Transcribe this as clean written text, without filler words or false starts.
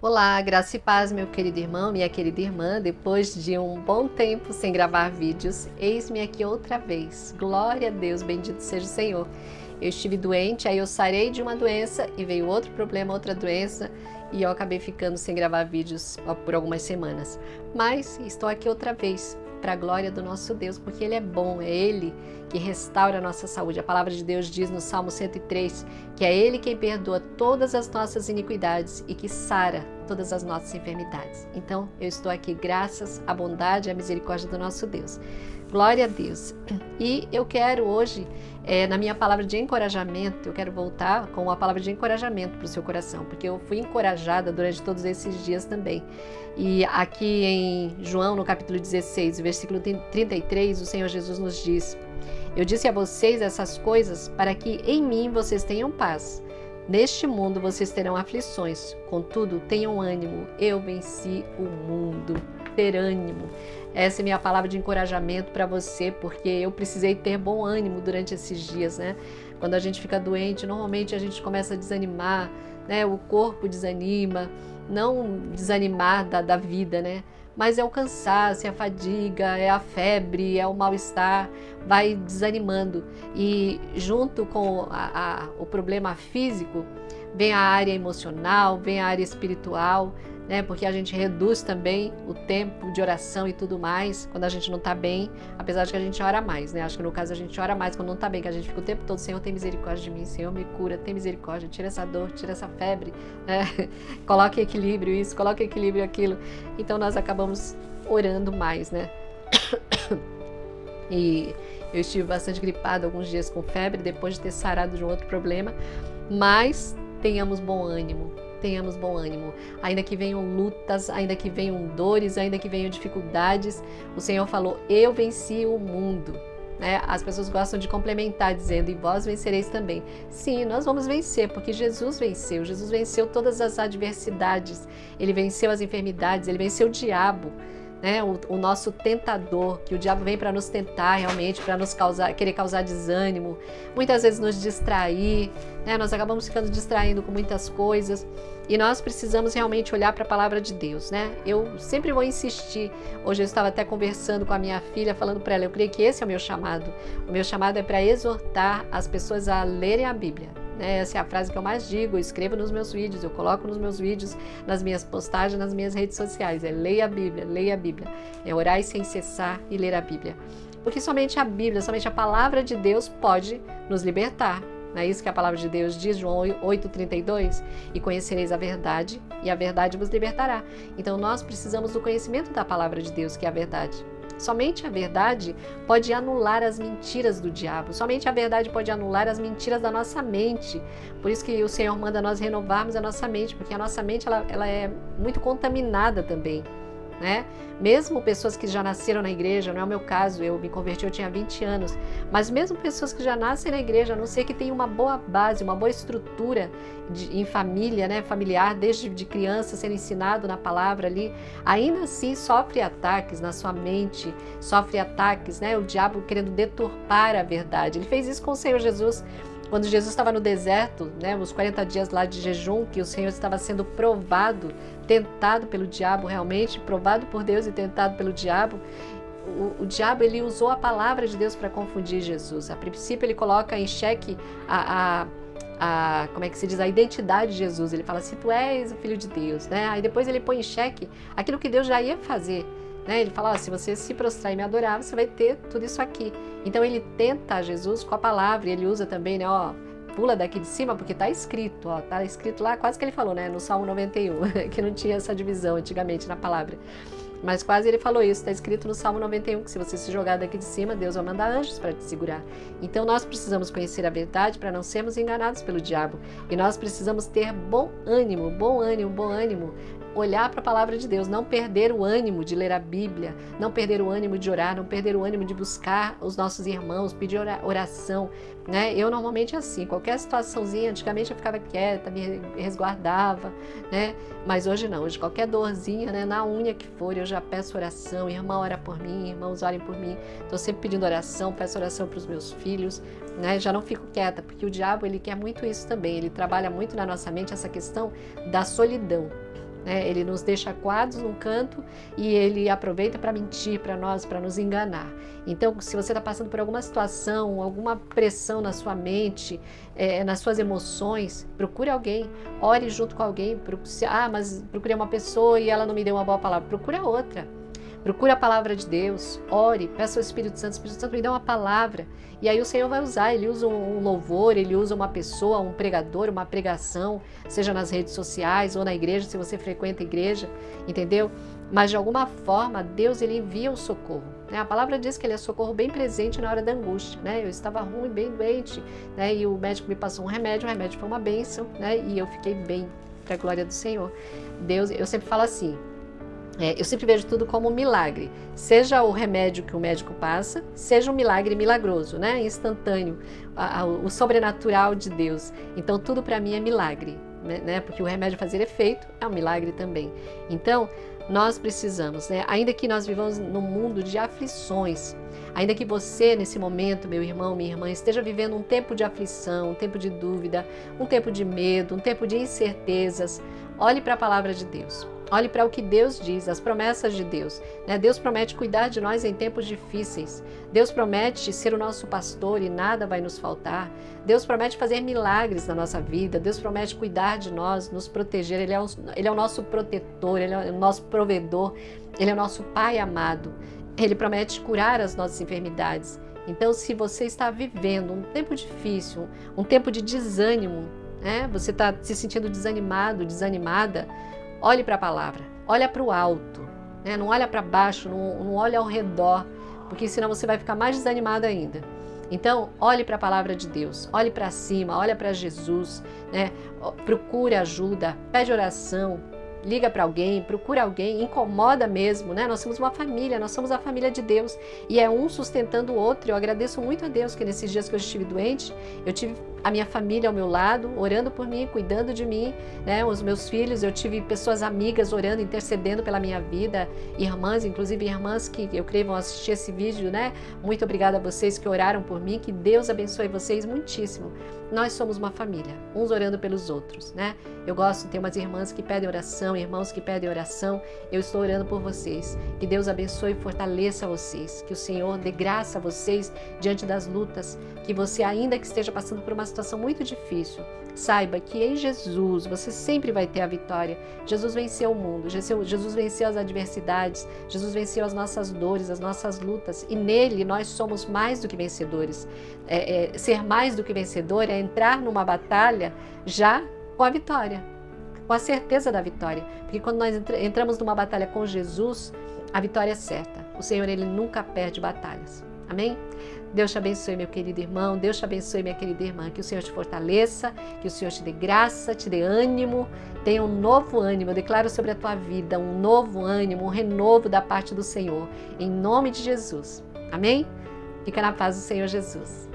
Olá, graça e paz, meu querido irmão, minha querida irmã. Depois de um bom tempo sem gravar vídeos, eis-me aqui outra vez. Glória a Deus, bendito seja o Senhor. Eu estive doente, aí eu sarei de uma doença e veio outro problema, outra doença, e eu acabei ficando sem gravar vídeos por algumas semanas. Mas estou aqui outra vez, para a glória do nosso Deus, porque Ele é bom, é Ele que restaura a nossa saúde. A palavra de Deus diz no Salmo 103 que é Ele quem perdoa todas as nossas iniquidades e que sara todas as nossas enfermidades. Então, eu estou aqui graças à bondade e à misericórdia do nosso Deus. Glória a Deus. E eu quero hoje, na minha palavra de encorajamento, eu quero voltar com a palavra de encorajamento para o seu coração, porque eu fui encorajada durante todos esses dias também. E aqui em João, no capítulo 16, versículo 33, o Senhor Jesus nos diz: eu disse a vocês essas coisas para que em mim vocês tenham paz. Neste mundo vocês terão aflições, contudo tenham ânimo, eu venci o mundo. Ter ânimo. Essa é minha palavra de encorajamento para você, porque eu precisei ter bom ânimo durante esses dias, né? Quando a gente fica doente, normalmente a gente começa a desanimar, né? O corpo desanima, não desanimar da vida, né? Mas é o cansaço, é a fadiga, é a febre, é o mal-estar, vai desanimando. E junto com o problema físico, vem a área emocional, vem a área espiritual, né? Porque a gente reduz também o tempo de oração e tudo mais quando a gente não está bem, apesar de que a gente ora mais, né? Acho que no caso a gente ora mais quando não está bem, que a gente fica o tempo todo: Senhor, tem misericórdia de mim, Senhor, me cura, tem misericórdia, tira essa dor, tira essa febre, né? Coloque equilíbrio isso, coloque equilíbrio aquilo. Então nós acabamos orando mais, né? E eu estive bastante gripada alguns dias com febre, depois de ter sarado de um outro problema, mas tenhamos bom ânimo. Tenhamos bom ânimo, ainda que venham lutas, ainda que venham dores, ainda que venham dificuldades, o Senhor falou: eu venci o mundo, né? As pessoas gostam de complementar dizendo: e vós vencereis também. Sim, nós vamos vencer, porque Jesus venceu todas as adversidades, Ele venceu as enfermidades, Ele venceu o diabo, né? O nosso tentador, que o diabo vem para nos tentar realmente, para nos querer causar desânimo, muitas vezes nos distrair, né? Nós acabamos ficando distraindo com muitas coisas e nós precisamos realmente olhar para a palavra de Deus, né? Eu sempre vou insistir. Hoje eu estava até conversando com a minha filha, falando para ela: eu creio que esse é o meu chamado. O meu chamado é para exortar as pessoas a lerem a Bíblia. Essa é a frase que eu mais digo, eu escrevo nos meus vídeos, eu coloco nos meus vídeos, nas minhas postagens, nas minhas redes sociais. Leia a Bíblia, é orar sem cessar e ler a Bíblia. Porque somente a Bíblia, somente a palavra de Deus pode nos libertar. Não é isso que a palavra de Deus diz, João 8,32? E conhecereis a verdade, e a verdade vos libertará. Então nós precisamos do conhecimento da palavra de Deus, que é a verdade. Somente a verdade pode anular as mentiras do diabo. Somente a verdade pode anular as mentiras da nossa mente. Por isso que o Senhor manda nós renovarmos a nossa mente, porque a nossa mente ela é muito contaminada também, né? Mesmo pessoas que já nasceram na igreja, não é o meu caso, eu me converti, eu tinha 20 anos, mas mesmo pessoas que já nascem na igreja, a não ser que tenham uma boa base, uma boa estrutura em família, né, familiar, desde de criança sendo ensinado na palavra ali, ainda assim sofre ataques na sua mente, sofre ataques, né, o diabo querendo deturpar a verdade. Ele fez isso com o Senhor Jesus. Quando Jesus estava no deserto, né, os 40 dias lá de jejum, que o Senhor estava sendo provado, tentado pelo diabo realmente, provado por Deus e tentado pelo diabo, o diabo ele usou a palavra de Deus para confundir Jesus. A princípio ele coloca em xeque como é que se diz, a identidade de Jesus. Ele fala: se tu és o Filho de Deus, né? Aí depois ele põe em xeque aquilo que Deus já ia fazer. Ele fala: se você se prostrar e me adorar, você vai ter tudo isso aqui. Então ele tenta Jesus com a palavra, e ele usa também, né, pula daqui de cima, porque está escrito, está escrito lá, quase que ele falou, né, no Salmo 91, que não tinha essa divisão antigamente na palavra. Mas quase ele falou isso, está escrito no Salmo 91, que se você se jogar daqui de cima, Deus vai mandar anjos para te segurar. Então nós precisamos conhecer a verdade para não sermos enganados pelo diabo. E nós precisamos ter bom ânimo, olhar para a palavra de Deus, não perder o ânimo de ler a Bíblia, não perder o ânimo de orar, não perder o ânimo de buscar os nossos irmãos, pedir oração, né? Eu normalmente assim, qualquer situaçãozinha, antigamente eu ficava quieta, me resguardava, né? Mas hoje não, hoje qualquer dorzinha, né, na unha que for, eu já peço oração: irmã, ora por mim, irmãos, orem por mim. Estou sempre pedindo oração, peço oração para os meus filhos, né? Já não fico quieta, porque o diabo ele quer muito isso também, ele trabalha muito na nossa mente essa questão da solidão. né? Ele nos deixa acuados num canto e ele aproveita para mentir para nós, para nos enganar. Então, se você está passando por alguma situação, alguma pressão na sua mente, nas suas emoções, procure alguém, ore junto com alguém. Mas procurei uma pessoa e ela não me deu uma boa palavra. Procure a outra. Procure a palavra de Deus, ore, peça ao Espírito Santo me dá uma palavra. E aí o Senhor vai usar, Ele usa um louvor, Ele usa uma pessoa, um pregador, uma pregação, seja nas redes sociais ou na igreja, se você frequenta a igreja, entendeu? Mas de alguma forma, Deus Ele envia o socorro. Né? A palavra diz que Ele é socorro bem presente na hora da angústia. Né? Eu estava ruim, bem doente, né? E o médico me passou um remédio, o remédio foi uma bênção, né? E eu fiquei bem, para a glória do Senhor. Deus, eu sempre falo assim, eu sempre vejo tudo como um milagre, seja o remédio que o médico passa, seja um milagre milagroso, né? Instantâneo, o sobrenatural de Deus. Então tudo para mim é milagre, né? Porque o remédio fazer efeito é um milagre também. Então nós precisamos, né? Ainda que nós vivamos num mundo de aflições, ainda que você nesse momento, meu irmão, minha irmã, esteja vivendo um tempo de aflição, um tempo de dúvida, um tempo de medo, um tempo de incertezas, olhe para a palavra de Deus. Olhe para o que Deus diz, as promessas de Deus. Né? Deus promete cuidar de nós em tempos difíceis. Deus promete ser o nosso pastor e nada vai nos faltar. Deus promete fazer milagres na nossa vida. Deus promete cuidar de nós, nos proteger. Ele é o nosso protetor, Ele é o nosso provedor. Ele é o nosso Pai amado. Ele promete curar as nossas enfermidades. Então, se você está vivendo um tempo difícil, um tempo de desânimo, né? Você está se sentindo desanimado, desanimada, olhe para a palavra, olha para o alto, né? Não olha para baixo, não olha ao redor, porque senão você vai ficar mais desanimado ainda. Então, olhe para a palavra de Deus, olhe para cima, olha para Jesus, né? Procure ajuda, pede oração, liga para alguém, procura alguém, incomoda mesmo, né? Nós somos uma família, nós somos a família de Deus e é um sustentando o outro. Eu agradeço muito a Deus que nesses dias que eu estive doente, eu tive a minha família ao meu lado, orando por mim, cuidando de mim, né? Os meus filhos, eu tive pessoas amigas orando, intercedendo pela minha vida, irmãs, inclusive irmãs que eu creio vão assistir esse vídeo, né? Muito obrigada a vocês que oraram por mim, que Deus abençoe vocês muitíssimo. Nós somos uma família, uns orando pelos outros, né? Eu gosto, tem umas irmãs que pedem oração, irmãos que pedem oração, eu estou orando por vocês. Que Deus abençoe e fortaleça vocês, que o Senhor dê graça a vocês diante das lutas, que você, ainda que esteja passando por uma situação muito difícil, saiba que em Jesus você sempre vai ter a vitória. Jesus venceu o mundo, Jesus venceu as adversidades, Jesus venceu as nossas dores, as nossas lutas, e nele nós somos mais do que vencedores. Ser mais do que vencedor é entrar numa batalha já com a vitória, com a certeza da vitória, porque quando nós entramos numa batalha com Jesus, a vitória é certa. O Senhor, Ele nunca perde batalhas. Amém? Deus te abençoe, meu querido irmão, Deus te abençoe, minha querida irmã, que o Senhor te fortaleça, que o Senhor te dê graça, te dê ânimo, tenha um novo ânimo. Eu declaro sobre a tua vida um novo ânimo, um renovo da parte do Senhor, em nome de Jesus. Amém? Fica na paz do Senhor Jesus.